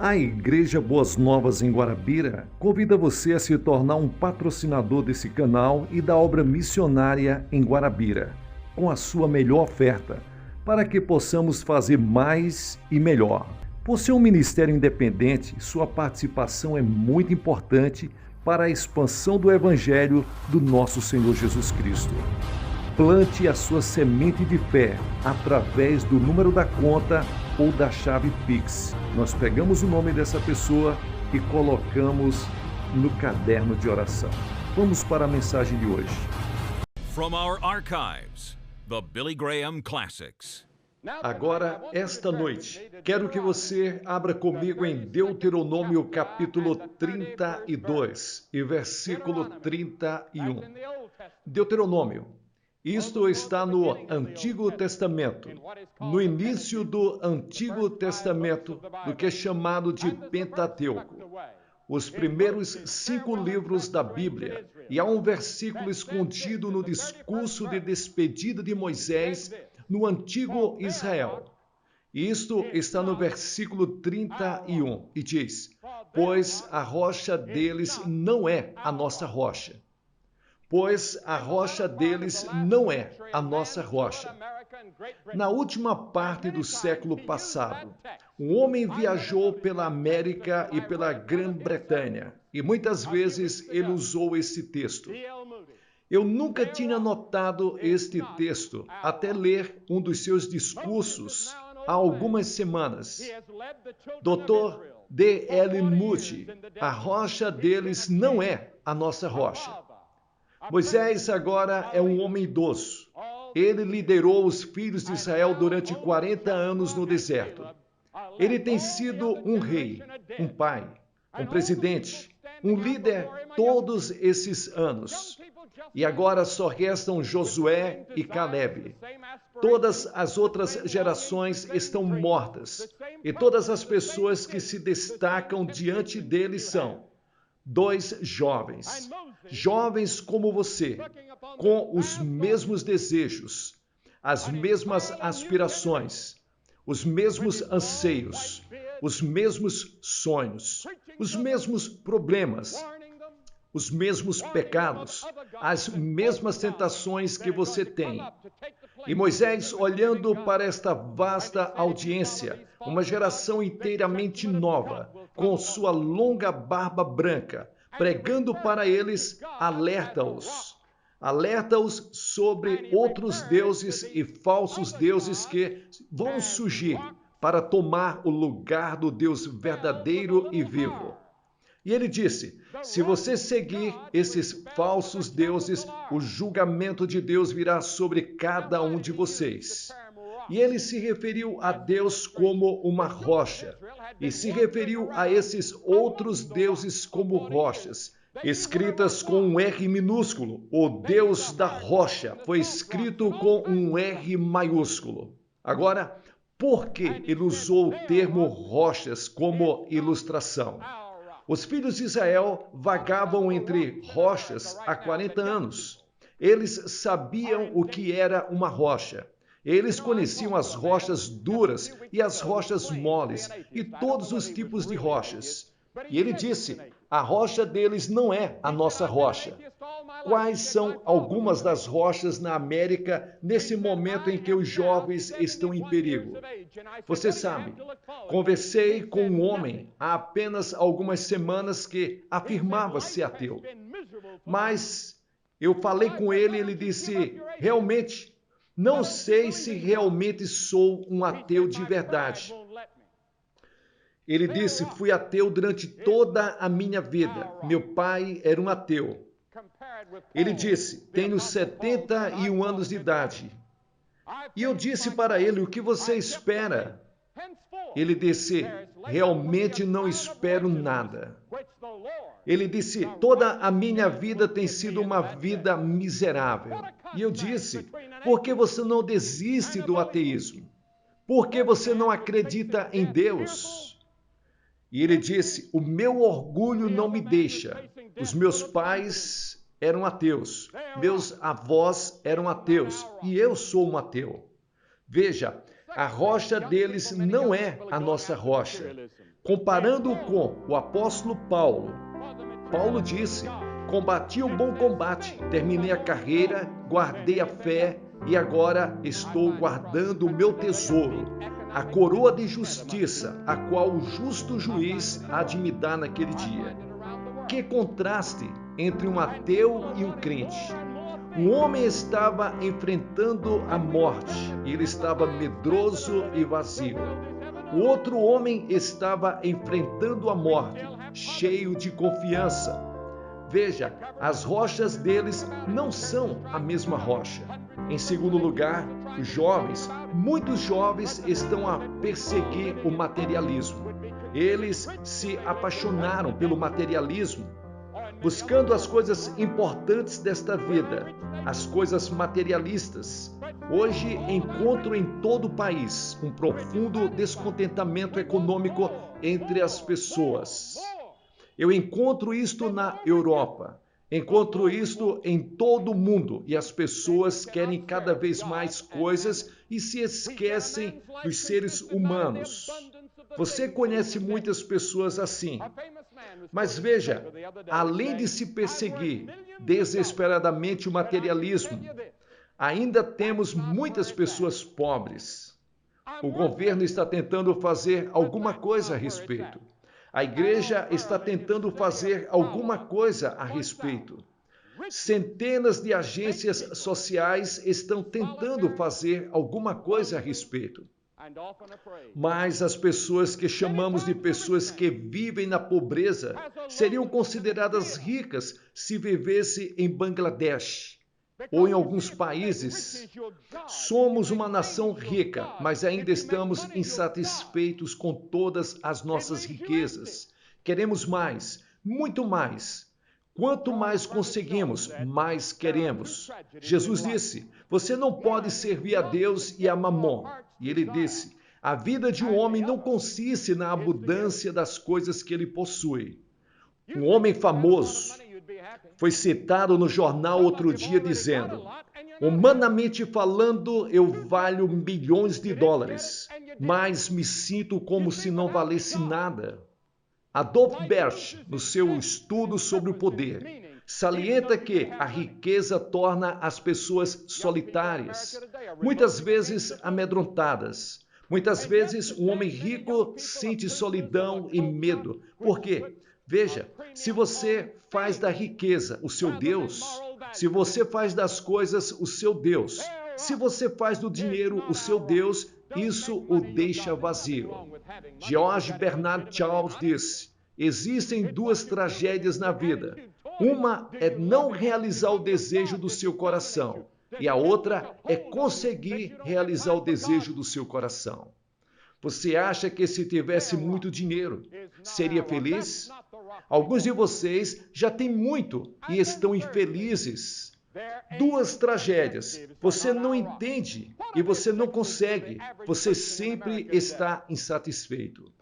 A Igreja Boas Novas em Guarabira convida você a se tornar um patrocinador desse canal e da obra missionária em Guarabira, com a sua melhor oferta, para que possamos fazer mais e melhor. Por ser um ministério independente, sua participação é muito importante para a expansão do Evangelho do nosso Senhor Jesus Cristo. Plante a sua semente de fé através do número da conta ou da chave Pix. Nós pegamos o nome dessa pessoa e colocamos no caderno de oração. Vamos para a mensagem de hoje. From our archives, the Billy Graham Classics. Agora, esta noite, quero que você abra comigo em Deuteronômio capítulo 32 e versículo 31. Deuteronômio. Isto está no Antigo Testamento, no início do Antigo Testamento, do que é chamado de Pentateuco, os primeiros 5 livros da Bíblia, e há um versículo escondido no discurso de despedida de Moisés no Antigo Israel. Isto está no versículo 31 e diz: pois a rocha deles não é a nossa rocha. Pois a rocha deles não é a nossa rocha. Na última parte do século passado, um homem viajou pela América e pela Grã-Bretanha, e muitas vezes ele usou esse texto. Eu nunca tinha notado este texto até ler um dos seus discursos há algumas semanas. Dr. D.L. Moody, a rocha deles não é a nossa rocha. Moisés agora é um homem idoso. Ele liderou os filhos de Israel durante 40 anos no deserto. Ele tem sido um rei, um pai, um presidente, um líder todos esses anos. E agora só restam Josué e Caleb. Todas as outras gerações estão mortas. E todas as pessoas que se destacam diante dele são 2 jovens, jovens como você, com os mesmos desejos, as mesmas aspirações, os mesmos anseios, os mesmos sonhos, os mesmos problemas, os mesmos pecados, as mesmas tentações que você tem. E Moisés, olhando para esta vasta audiência, uma geração inteiramente nova, com sua longa barba branca, pregando para eles, alerta-os. Alerta-os sobre outros deuses e falsos deuses que vão surgir para tomar o lugar do Deus verdadeiro e vivo. E ele disse: se você seguir esses falsos deuses, o julgamento de Deus virá sobre cada um de vocês. E ele se referiu a Deus como uma rocha, e se referiu a esses outros deuses como rochas, escritas com um R minúsculo. O Deus da rocha foi escrito com um R maiúsculo. Agora, por que ele usou o termo rochas como ilustração? Os filhos de Israel vagavam entre rochas há 40 anos. Eles sabiam o que era uma rocha. Eles conheciam as rochas duras e as rochas moles e todos os tipos de rochas. E ele disse: a rocha deles não é a nossa rocha. Quais são algumas das rochas na América nesse momento em que os jovens estão em perigo? Você sabe, conversei com um homem há apenas algumas semanas que afirmava ser ateu. Mas eu falei com ele e ele disse: realmente, não sei se realmente sou um ateu de verdade. Ele disse: fui ateu durante toda a minha vida. Meu pai era um ateu. Ele disse: tenho 71 anos de idade. E eu disse para ele: o que você espera? Ele disse: realmente não espero nada. Ele disse: toda a minha vida tem sido uma vida miserável. E eu disse: por que você não desiste do ateísmo? Por que você não acredita em Deus? E ele disse: o meu orgulho não me deixa. Os meus pais eram ateus, meus avós eram ateus e eu sou um ateu. Veja, A rocha deles não é a nossa rocha. Comparando com o apóstolo Paulo, Paulo disse: combati o bom combate, terminei a carreira, guardei a fé e agora estou guardando o meu tesouro, a coroa de justiça, a qual o justo juiz há de me dar naquele dia. Que contraste entre um ateu e um crente! Um homem estava enfrentando a morte e ele estava medroso e vazio. O outro homem estava enfrentando a morte, cheio de confiança. Veja, as rochas deles não são a mesma rocha. Em segundo lugar, os jovens, muitos jovens estão a perseguir o materialismo. Eles se apaixonaram pelo materialismo, buscando as coisas importantes desta vida, as coisas materialistas. Hoje encontro em todo o país um profundo descontentamento econômico entre as pessoas. Eu encontro isto na Europa, encontro isto em todo o mundo, e as pessoas querem cada vez mais coisas e se esquecem dos seres humanos. Você conhece muitas pessoas assim. Mas veja, além de se perseguir desesperadamente o materialismo, ainda temos muitas pessoas pobres. O governo está tentando fazer alguma coisa a respeito. A igreja está tentando fazer alguma coisa a respeito. Centenas de agências sociais estão tentando fazer alguma coisa a respeito. Mas as pessoas que chamamos de pessoas que vivem na pobreza seriam consideradas ricas se vivesse em Bangladesh ou em alguns países. Somos uma nação rica, mas ainda estamos insatisfeitos com todas as nossas riquezas. Queremos mais, muito mais. Quanto mais conseguimos, mais queremos. Jesus disse: você não pode servir a Deus e a Mamon. E ele disse: a vida de um homem não consiste na abundância das coisas que ele possui. Um homem famoso foi citado no jornal outro dia dizendo: humanamente falando, eu valho milhões de dólares, mas me sinto como se não valesse nada. Adolf Berch, no seu estudo sobre o poder, salienta que a riqueza torna as pessoas solitárias, muitas vezes amedrontadas. Muitas vezes um homem rico sente solidão e medo. Por quê? Veja, se você faz da riqueza o seu Deus, se você faz das coisas o seu Deus, se você faz do dinheiro o seu Deus, isso o deixa vazio. George Bernard Shaw disse: existem duas tragédias na vida. Uma é não realizar o desejo do seu coração, e a outra é conseguir realizar o desejo do seu coração. Você acha que se tivesse muito dinheiro, seria feliz? Alguns de vocês já têm muito e estão infelizes. Duas tragédias. Você não entende e você não consegue. Você sempre está insatisfeito.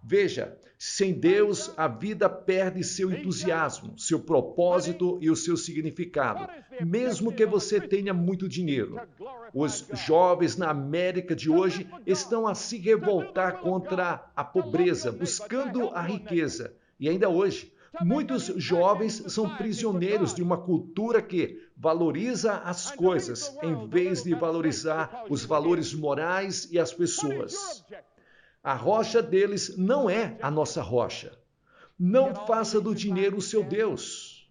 Veja, sem Deus, a vida perde seu entusiasmo, seu propósito e o seu significado, mesmo que você tenha muito dinheiro. Os jovens na América de hoje estão a se revoltar contra a pobreza, buscando a riqueza. E ainda hoje, muitos jovens são prisioneiros de uma cultura que valoriza as coisas em vez de valorizar os valores morais e as pessoas. A rocha deles não é a nossa rocha. Não faça do dinheiro o seu Deus.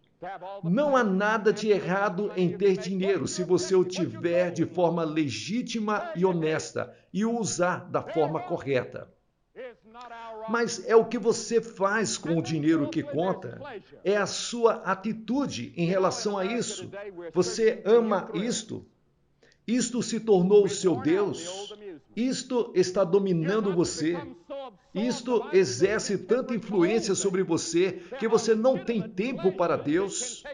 Não há nada de errado em ter dinheiro se você o tiver de forma legítima e honesta e o usar da forma correta. Mas é o que você faz com o dinheiro que conta. É a sua atitude em relação a isso. Você ama isto? Isto se tornou o seu Deus? Isto está dominando você? Isto exerce tanta influência sobre você que você não tem tempo para Deus?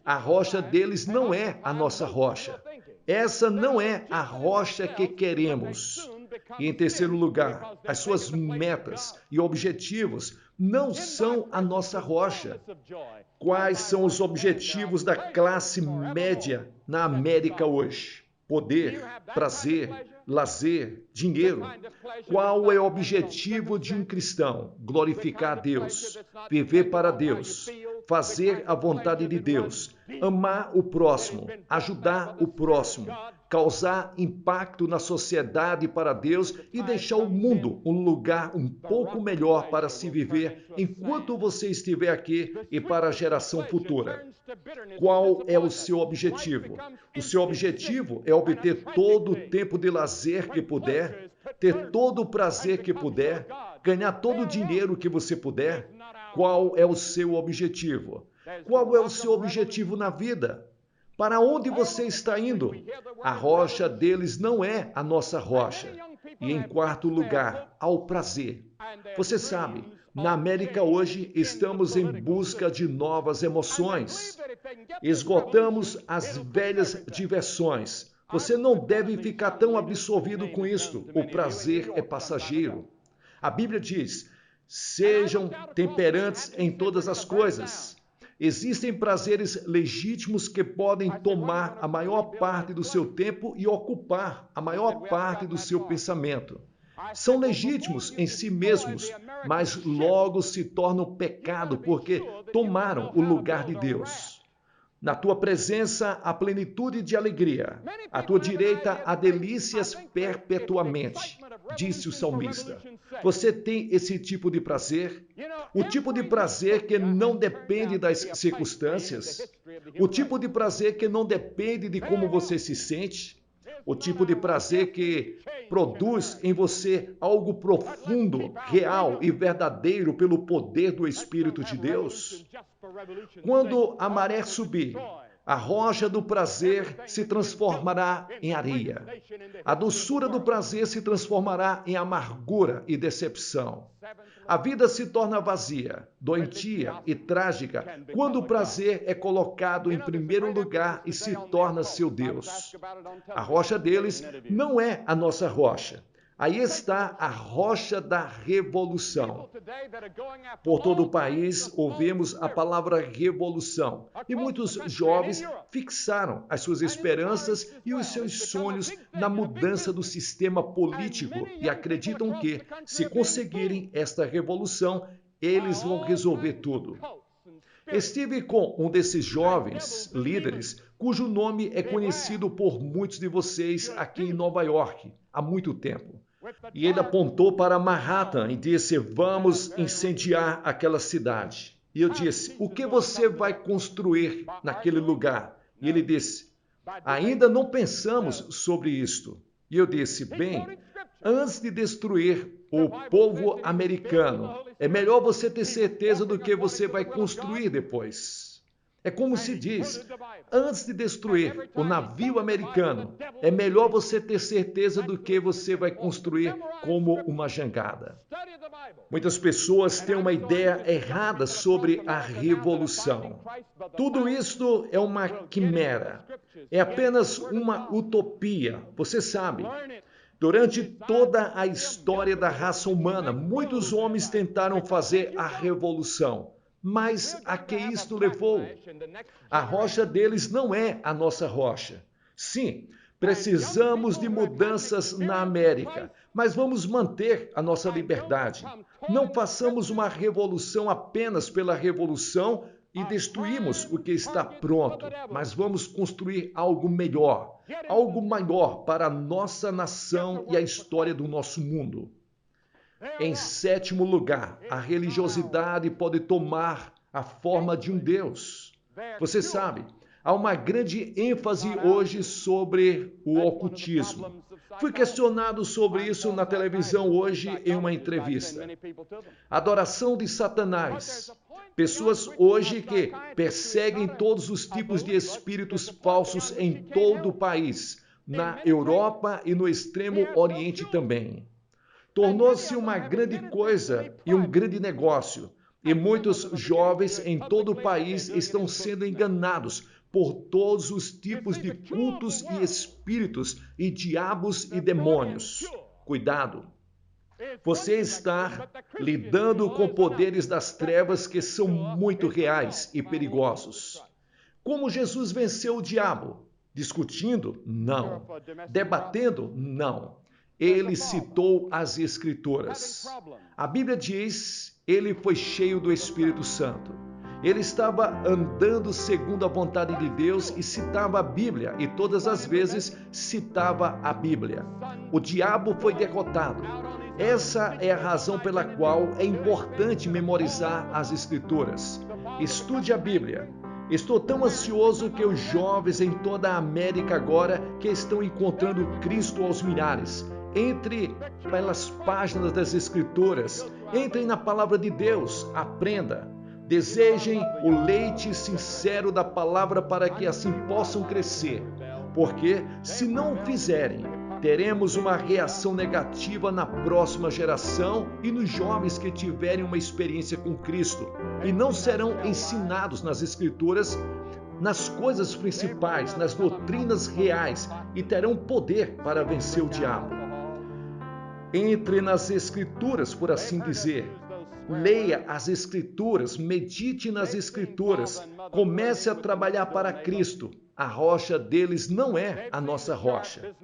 A rocha deles não é a nossa rocha. Essa não é a rocha que queremos. E em terceiro lugar, as suas metas e objetivos não são a nossa rocha. Quais são os objetivos da classe média na América hoje? Poder, prazer, lazer, dinheiro. Qual é o objetivo de um cristão? Glorificar a Deus, viver para Deus, fazer a vontade de Deus, amar o próximo, ajudar o próximo, causar impacto na sociedade para Deus e deixar o mundo um lugar um pouco melhor para se viver enquanto você estiver aqui e para a geração futura. Qual é o seu objetivo? O seu objetivo é obter todo o tempo de lazer que puder, ter todo o prazer que puder, ganhar todo o dinheiro que você puder. Qual é o seu objetivo? Qual é o seu objetivo na vida? Para onde você está indo? A rocha deles não é a nossa rocha. E em quarto lugar, ao prazer. Você sabe, na América hoje estamos em busca de novas emoções. Esgotamos as velhas diversões. Você não deve ficar tão absorvido com isto. O prazer é passageiro. A Bíblia diz: sejam temperantes em todas as coisas. Existem prazeres legítimos que podem tomar a maior parte do seu tempo e ocupar a maior parte do seu pensamento. São legítimos em si mesmos, mas logo se tornam pecado porque tomaram o lugar de Deus. Na tua presença há plenitude de alegria. À tua direita há delícias perpetuamente, disse o salmista. Você tem esse tipo de prazer? O tipo de prazer que não depende das circunstâncias? O tipo de prazer que não depende de como você se sente? O tipo de prazer que produz em você algo profundo, real e verdadeiro pelo poder do Espírito de Deus? Quando a maré subir, a rocha do prazer se transformará em areia. A doçura do prazer se transformará em amargura e decepção. A vida se torna vazia, doentia e trágica quando o prazer é colocado em primeiro lugar e se torna seu Deus. A rocha deles não é a nossa rocha. Aí está a rocha da revolução. Por todo o país ouvimos a palavra revolução e muitos jovens fixaram as suas esperanças e os seus sonhos na mudança do sistema político e acreditam que, se conseguirem esta revolução, eles vão resolver tudo. Estive com um desses jovens líderes cujo nome é conhecido por muitos de vocês aqui em Nova York há muito tempo. E ele apontou para Manhattan e disse: vamos incendiar aquela cidade. E eu disse: o que você vai construir naquele lugar? E ele disse: ainda não pensamos sobre isto. E eu disse: bem, antes de destruir o povo americano, é melhor você ter certeza do que você vai construir depois. É como se diz, antes de destruir o navio americano, é melhor você ter certeza do que você vai construir como uma jangada. Muitas pessoas têm uma ideia errada sobre a revolução. Tudo isto é uma quimera, é apenas uma utopia, você sabe. Durante toda a história da raça humana, muitos homens tentaram fazer a revolução. Mas a que isto levou? A rocha deles não é a nossa rocha. Sim, precisamos de mudanças na América, mas vamos manter a nossa liberdade. Não façamos uma revolução apenas pela revolução e destruímos o que está pronto, mas vamos construir algo melhor, algo maior para a nossa nação e a história do nosso mundo. Em sétimo lugar, a religiosidade pode tomar a forma de um Deus. Você sabe, há uma grande ênfase hoje sobre o ocultismo. Fui questionado sobre isso na televisão hoje em uma entrevista. Adoração de Satanás. Pessoas hoje que perseguem todos os tipos de espíritos falsos em todo o país, na Europa e no Extremo Oriente também. Tornou-se uma grande coisa e um grande negócio, e muitos jovens em todo o país estão sendo enganados por todos os tipos de cultos e espíritos e diabos e demônios. Cuidado! Você está lidando com poderes das trevas que são muito reais e perigosos. Como Jesus venceu o diabo? Discutindo? Não. Debatendo? Não. Ele citou as Escrituras. A Bíblia diz, ele foi cheio do Espírito Santo. Ele estava andando segundo a vontade de Deus e citava a Bíblia, e todas as vezes citava a Bíblia. O diabo foi derrotado. Essa é a razão pela qual é importante memorizar as Escrituras. Estude a Bíblia. Estou tão ansioso que os jovens em toda a América agora que estão encontrando Cristo aos milhares. Entre pelas páginas das Escrituras, entrem na palavra de Deus, aprenda. Desejem o leite sincero da palavra para que assim possam crescer. Porque, se não o fizerem, teremos uma reação negativa na próxima geração e nos jovens que tiverem uma experiência com Cristo e não serão ensinados nas Escrituras, nas coisas principais, nas doutrinas reais e terão poder para vencer o diabo. Entre nas Escrituras, por assim dizer. Leia as Escrituras, medite nas Escrituras, comece a trabalhar para Cristo. A rocha deles não é a nossa rocha.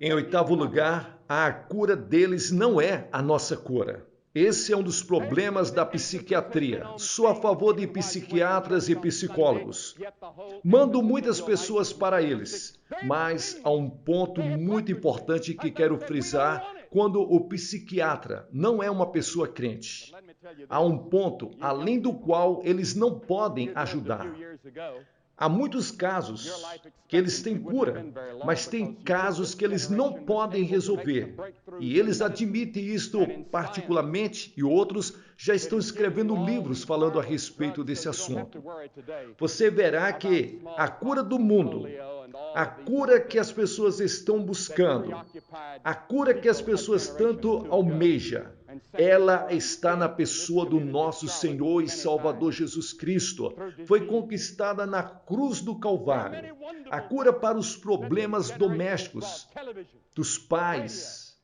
Em 8º lugar, a cura deles não é a nossa cura. Esse é um dos problemas da psiquiatria. Sou a favor de psiquiatras e psicólogos. Mando muitas pessoas para eles, mas há um ponto muito importante que quero frisar quando o psiquiatra não é uma pessoa crente. Há um ponto além do qual eles não podem ajudar. Há muitos casos que eles têm cura, mas tem casos que eles não podem resolver. E eles admitem isto particularmente e outros já estão escrevendo livros falando a respeito desse assunto. Você verá que a cura do mundo, a cura que as pessoas estão buscando, a cura que as pessoas tanto almejam, ela está na pessoa do nosso Senhor e Salvador Jesus Cristo. Foi conquistada na cruz do Calvário. A cura para os problemas domésticos, dos pais,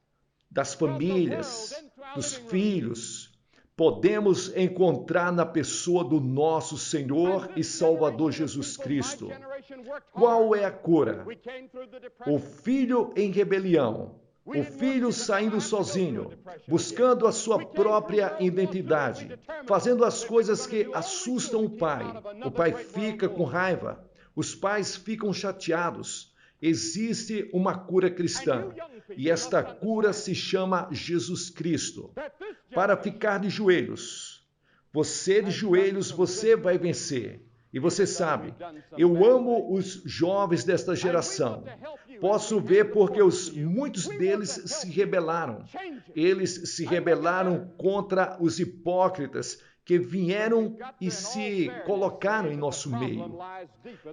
das famílias, dos filhos, podemos encontrar na pessoa do nosso Senhor e Salvador Jesus Cristo. Qual é a cura? O filho em rebelião. O filho saindo sozinho, buscando a sua própria identidade, fazendo as coisas que assustam o pai. O pai fica com raiva, os pais ficam chateados. Existe uma cura cristã e esta cura se chama Jesus Cristo. Para ficar de joelhos, você vai vencer. E você sabe, eu amo os jovens desta geração. Posso ver porque muitos deles se rebelaram. Eles se rebelaram contra os hipócritas que vieram e se colocaram em nosso meio.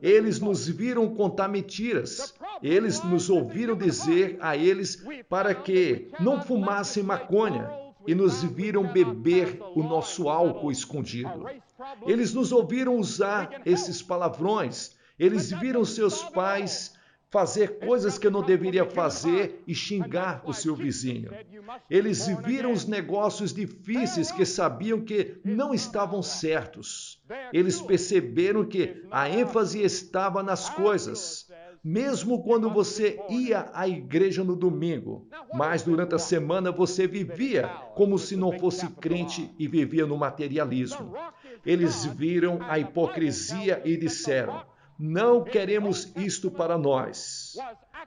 Eles nos viram contar mentiras. Eles nos ouviram dizer a eles para que não fumassem maconha e nos viram beber o nosso álcool escondido. Eles nos ouviram usar esses palavrões. Eles viram seus pais fazer coisas que não deveria fazer e xingar o seu vizinho. Eles viram os negócios difíceis que sabiam que não estavam certos. Eles perceberam que a ênfase estava nas coisas. Mesmo quando você ia à igreja no domingo, mas durante a semana você vivia como se não fosse crente e vivia no materialismo. Eles viram a hipocrisia e disseram: não queremos isto para nós.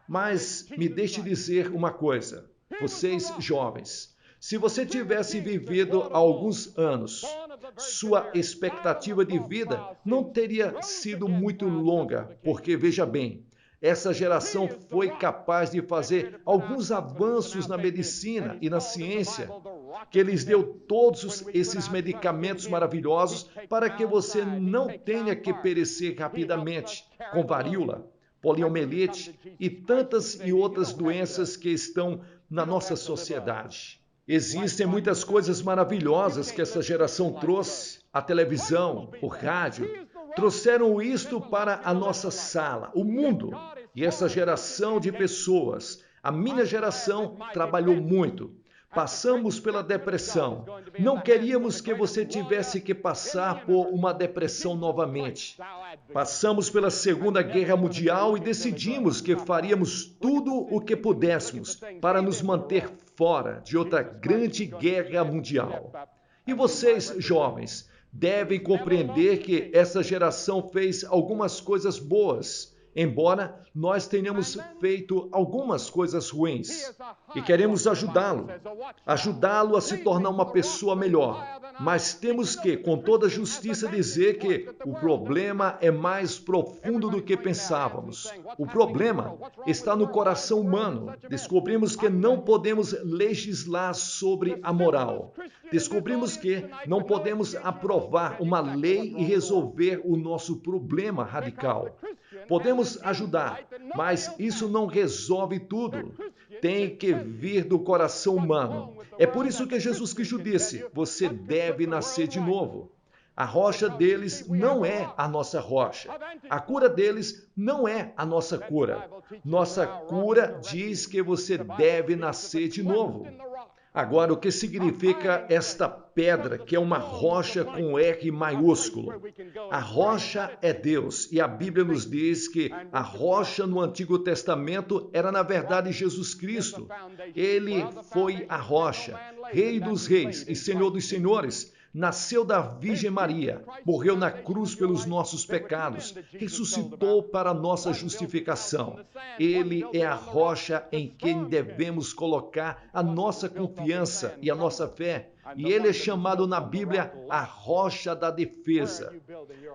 Mas me deixe dizer uma coisa, vocês jovens, se você tivesse vivido há alguns anos, sua expectativa de vida não teria sido muito longa, porque veja bem, essa geração foi capaz de fazer alguns avanços na medicina e na ciência, que lhes deu todos esses medicamentos maravilhosos para que você não tenha que perecer rapidamente com varíola, poliomielite e tantas e outras doenças que estão na nossa sociedade. Existem muitas coisas maravilhosas que essa geração trouxe, a televisão, o rádio, trouxeram isto para a nossa sala, o mundo. E essa geração de pessoas, a minha geração, trabalhou muito Passamos pela depressão. Não queríamos que você tivesse que passar por uma depressão novamente. Passamos pela Segunda Guerra Mundial e decidimos que faríamos tudo o que pudéssemos para nos manter fora de outra grande guerra mundial. E vocês, jovens, devem compreender que essa geração fez algumas coisas boas, embora nós tenhamos feito algumas coisas ruins. E queremos ajudá-lo a se tornar uma pessoa melhor. Mas temos que, com toda justiça, dizer que o problema é mais profundo do que pensávamos. O problema está no coração humano. Descobrimos que não podemos legislar sobre a moral. Descobrimos que não podemos aprovar uma lei e resolver o nosso problema radical. Podemos ajudar, mas isso não resolve tudo. Tem que vir do coração humano. É por isso que Jesus Cristo disse: você deve nascer de novo. A rocha deles não é a nossa rocha. A cura deles não é a nossa cura. Nossa cura diz que você deve nascer de novo. Agora, o que significa esta pedra, que é uma rocha com R maiúsculo? A rocha é Deus, e a Bíblia nos diz que a rocha no Antigo Testamento era, na verdade, Jesus Cristo. Ele foi a rocha, Rei dos reis e Senhor dos senhores. Nasceu da Virgem Maria, morreu na cruz pelos nossos pecados, ressuscitou para a nossa justificação. Ele é a rocha em quem devemos colocar a nossa confiança e a nossa fé. E ele é chamado na Bíblia a rocha da defesa.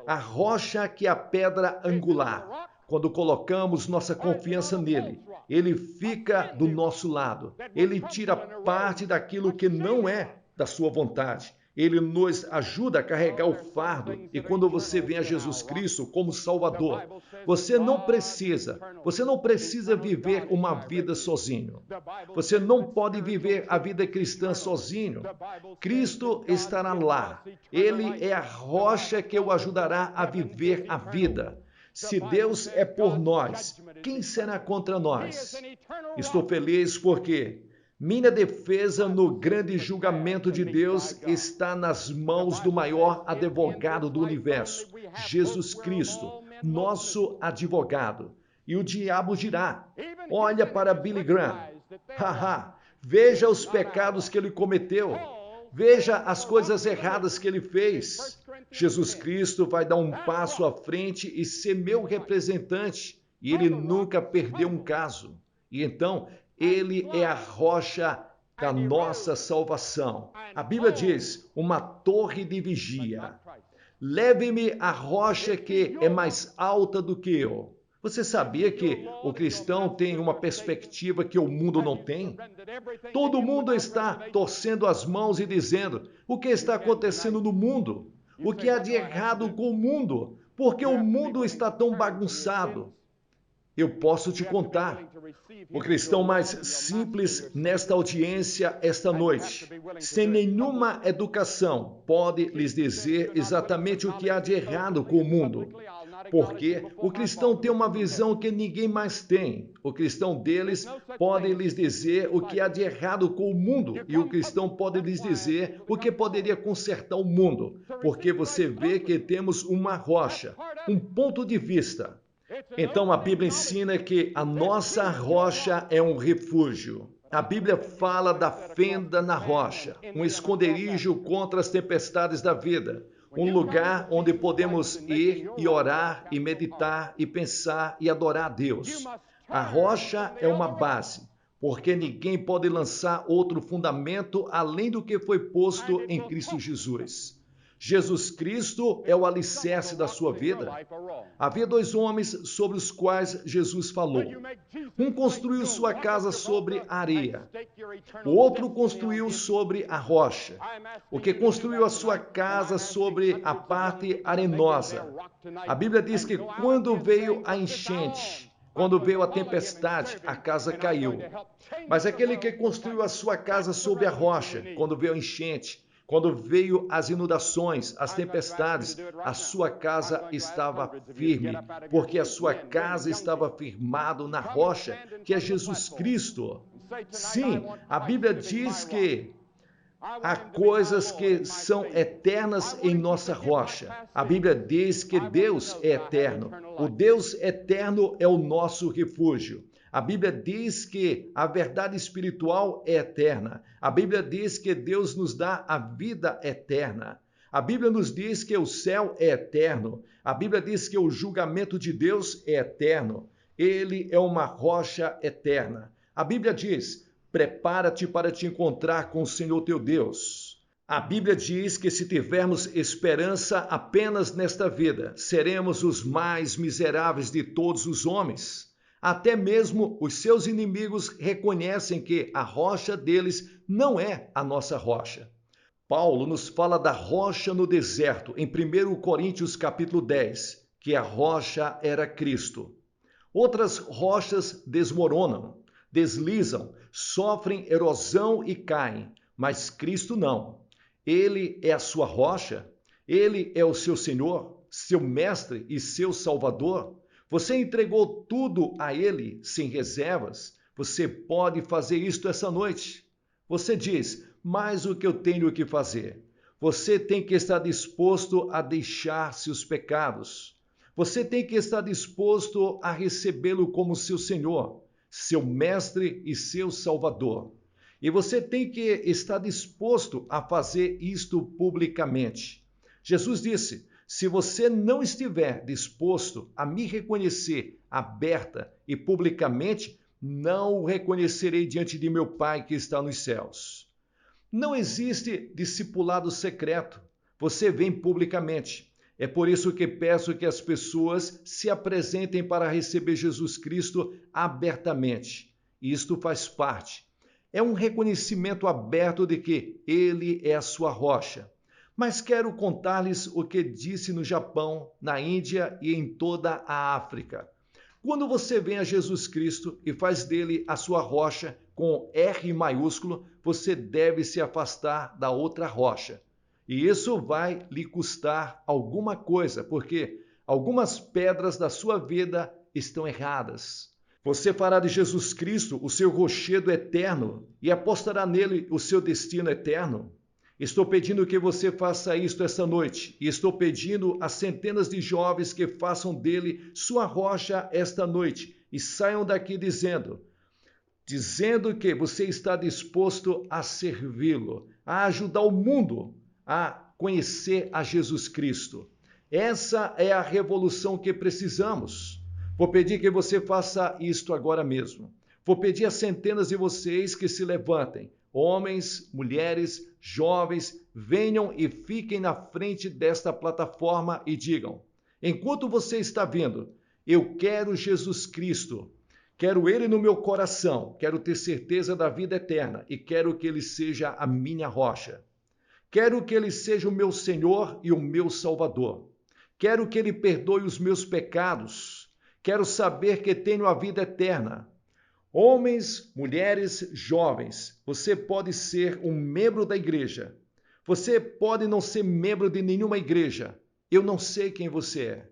A rocha que é a pedra angular. Quando colocamos nossa confiança nele, ele fica do nosso lado. Ele tira parte daquilo que não é da sua vontade. Ele nos ajuda a carregar o fardo. E quando você vem a Jesus Cristo como Salvador, você não precisa viver uma vida sozinho. Você não pode viver a vida cristã sozinho. Cristo estará lá. Ele é a rocha que o ajudará a viver a vida. Se Deus é por nós, quem será contra nós? Estou feliz porque minha defesa no grande julgamento de Deus está nas mãos do maior advogado do universo, Jesus Cristo, nosso advogado. E o diabo dirá: olha para Billy Graham, veja os pecados que ele cometeu, veja as coisas erradas que ele fez. Jesus Cristo vai dar um passo à frente e ser meu representante, e ele nunca perdeu um caso. E então, ele é a rocha da nossa salvação. A Bíblia diz, uma torre de vigia. Leve-me à rocha que é mais alta do que eu. Você sabia que o cristão tem uma perspectiva que o mundo não tem? Todo mundo está torcendo as mãos e dizendo: o que está acontecendo no mundo? O que há de errado com o mundo? Por que o mundo está tão bagunçado? Eu posso te contar. O cristão mais simples nesta audiência esta noite, sem nenhuma educação, pode lhes dizer exatamente o que há de errado com o mundo. Porque o cristão tem uma visão que ninguém mais tem. O cristão deles pode lhes dizer o que há de errado com o mundo. E o cristão pode lhes dizer o que poderia consertar o mundo. Porque você vê que temos uma rocha, um ponto de vista. Então a Bíblia ensina que a nossa rocha é um refúgio. A Bíblia fala da fenda na rocha, um esconderijo contra as tempestades da vida. Um lugar onde podemos ir e orar e meditar e pensar e adorar a Deus. A rocha é uma base, porque ninguém pode lançar outro fundamento além do que foi posto em Cristo Jesus. Jesus Cristo é o alicerce da sua vida. Havia dois homens sobre os quais Jesus falou. Um construiu sua casa sobre a areia. O outro construiu sobre a rocha. O que construiu a sua casa sobre a parte arenosa. A Bíblia diz que quando veio a enchente, quando veio a tempestade, a casa caiu. Mas aquele que construiu a sua casa sobre a rocha, quando veio a enchente, quando veio as inundações, as tempestades, a sua casa estava firme, porque a sua casa estava firmada na rocha, que é Jesus Cristo. Sim, a Bíblia diz que há coisas que são eternas em nossa rocha. A Bíblia diz que Deus é eterno. O Deus eterno é o nosso refúgio. A Bíblia diz que a verdade espiritual é eterna. A Bíblia diz que Deus nos dá a vida eterna. A Bíblia nos diz que o céu é eterno. A Bíblia diz que o julgamento de Deus é eterno. Ele é uma rocha eterna. A Bíblia diz: prepara-te para te encontrar com o Senhor teu Deus. A Bíblia diz que se tivermos esperança apenas nesta vida, seremos os mais miseráveis de todos os homens. Até mesmo os seus inimigos reconhecem que a rocha deles não é a nossa rocha. Paulo nos fala da rocha no deserto, em 1 Coríntios capítulo 10, que a rocha era Cristo. Outras rochas desmoronam, deslizam, sofrem erosão e caem, mas Cristo não. Ele é a sua rocha, ele é o seu Senhor, seu mestre e seu Salvador. Você entregou tudo a ele sem reservas. Você pode fazer isto essa noite. Você diz: mas o que eu tenho que fazer? Você tem que estar disposto a deixar seus pecados. Você tem que estar disposto a recebê-lo como seu Senhor, seu mestre e seu Salvador. E você tem que estar disposto a fazer isto publicamente. Jesus disse: se você não estiver disposto a me reconhecer aberta e publicamente, não o reconhecerei diante de meu Pai que está nos céus. Não existe discipulado secreto. Você vem publicamente. É por isso que peço que as pessoas se apresentem para receber Jesus Cristo abertamente. Isto faz parte. É um reconhecimento aberto de que Ele é a sua rocha. Mas quero contar-lhes o que disse no Japão, na Índia e em toda a África. Quando você vem a Jesus Cristo e faz dele a sua rocha com R maiúsculo, você deve se afastar da outra rocha. E isso vai lhe custar alguma coisa, porque algumas pedras da sua vida estão erradas. Você fará de Jesus Cristo o seu rochedo eterno e apostará nele o seu destino eterno? Estou pedindo que você faça isto esta noite e estou pedindo a centenas de jovens que façam dele sua rocha esta noite e saiam daqui dizendo que você está disposto a servi-lo, a ajudar o mundo a conhecer a Jesus Cristo. Essa é a revolução que precisamos. Vou pedir que você faça isto agora mesmo. Vou pedir a centenas de vocês que se levantem. Homens, mulheres, jovens, venham e fiquem na frente desta plataforma e digam: enquanto você está vindo, eu quero Jesus Cristo, quero Ele no meu coração, quero ter certeza da vida eterna e quero que Ele seja a minha rocha. Quero que Ele seja o meu Senhor e o meu Salvador. Quero que Ele perdoe os meus pecados. Quero saber que tenho a vida eterna. Homens, mulheres, jovens, você pode ser um membro da igreja. Você pode não ser membro de nenhuma igreja. Eu não sei quem você é.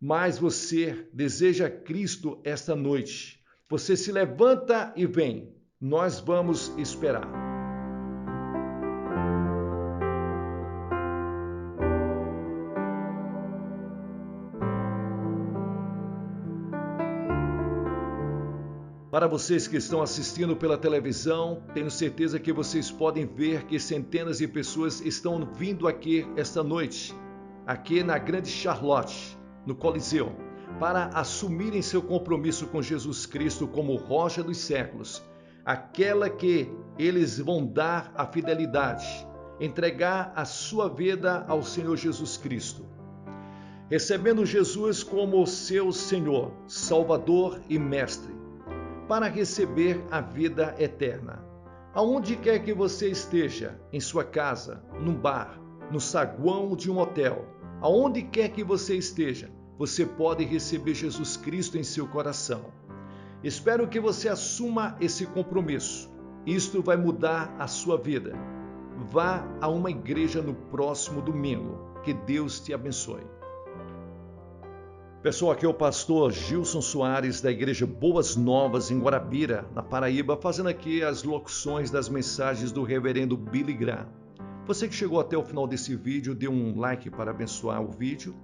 Mas você deseja Cristo esta noite. Você se levanta e vem. Nós vamos esperar. Para vocês que estão assistindo pela televisão, tenho certeza que vocês podem ver que centenas de pessoas estão vindo aqui esta noite, aqui na Grande Charlotte, no Coliseu, para assumirem seu compromisso com Jesus Cristo como rocha dos séculos, aquela que eles vão dar a fidelidade, entregar a sua vida ao Senhor Jesus Cristo, recebendo Jesus como seu Senhor, Salvador e Mestre, para receber a vida eterna. Aonde quer que você esteja, em sua casa, num bar, no saguão de um hotel, aonde quer que você esteja, você pode receber Jesus Cristo em seu coração. Espero que você assuma esse compromisso. Isto vai mudar a sua vida. Vá a uma igreja no próximo domingo. Que Deus te abençoe. Pessoal, aqui é o pastor Gilson Soares, da Igreja Boas Novas, em Guarabira, na Paraíba, fazendo aqui as locuções das mensagens do reverendo Billy Graham. Você que chegou até o final desse vídeo, dê um like para abençoar o vídeo,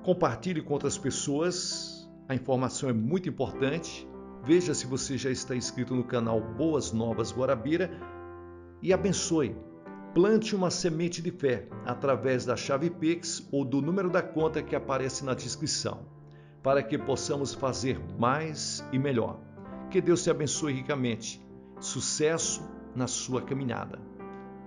compartilhe com outras pessoas, a informação é muito importante. Veja se você já está inscrito no canal Boas Novas Guarabira e abençoe. Plante uma semente de fé através da chave Pix ou do número da conta que aparece na descrição, para que possamos fazer mais e melhor. Que Deus te abençoe ricamente. Sucesso na sua caminhada.